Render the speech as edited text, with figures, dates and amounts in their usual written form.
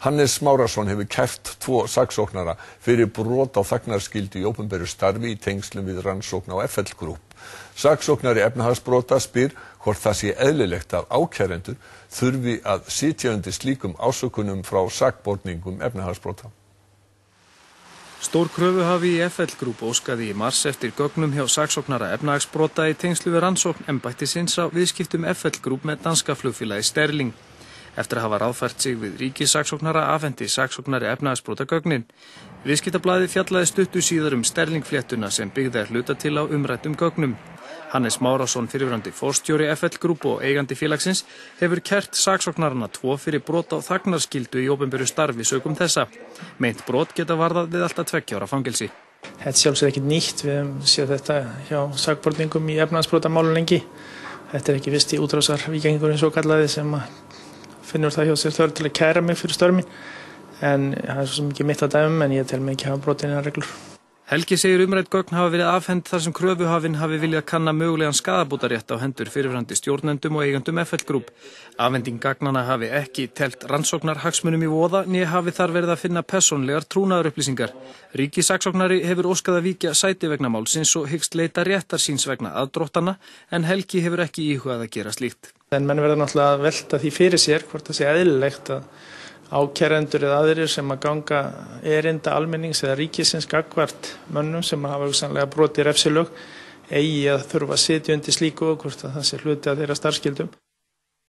Hannes Smárason hefur kært 2 saksóknara fyrir brot á þagnarskyldu í opinberu starfi í tengslum við rannsókn á FL Group. Saksóknari efnahagsbrota spyr hvort það sé eðlilegt að ákærendur þurfi að sitja undir slíkum ásökunum frá sakborningum efnahagsbrota. Stór kröfuhafi í FL Group óskaði í mars eftir gögnum hjá saksóknara efnahagsbrota í tengslu við rannsókn embættisins á viðskiptum FL Group með danska flugfélagi Sterling. Eftir að hafa ráðfært sig við ríkissaksóknara afhenti saksóknari efnahagsbrota gögnin. Viðskiptablaðið fjallaði stuttu síðar Sterling-fléttuna sem byggði að hluta til á umræddum gögnum. Hannes Smárason, fyrrverandi forstjóri FL Group og eigandi félagsins, hefur kært saksóknarana 2 fyrir brot á þagnarskyldu í opinberu starfi sökum þessa. Meint brot geta varðað við allt að 2 ára fangelsi. Þetta er sjálfsögðu ekkert nýtt, við höfum séð þetta hjá sakborningum í efnahagsbrotamálum lengi. Þetta er ekki fyrst í útrásarvíkingurinn svo kallaði sem finnur það hjá sér þörf til að kæra mig fyrir störf mín, en það er svo sem ekki mitt að dæma, en ég tel mig ekki hafa brotið neina reglur. Helgi segir umrædd gögn hafa verið afhent þar sem kröfuhafinn hafi viljað kanna mögulegan skaðabótarétt á hendur fyrirverandi stjórnendum og eigandum FL Group. Afhending gagnanna hafi ekki telt rannsóknarhagsmunum í voða, né hafi þar verið að finna persónlegar trúnaðarupplýsingar. Ríkissaksóknari hefur óskað að víkja sæti vegna málsins og hyggst leita réttar síns vegna aðdróttana, en Helgi hefur ekki íhugað að gera slíkt. En menn verða náttúrulega að velta því fyrir sér hvort það sé eðlilegt að ákærendur eða aðrir sem að ganga erinda almennings eða ríkisins gagnvart mönnum sem hafa hugsanlega brotið refsilög eigi að þurfa að sitja undir slíku og hvort það sé hluti af þeirra starfskyldum.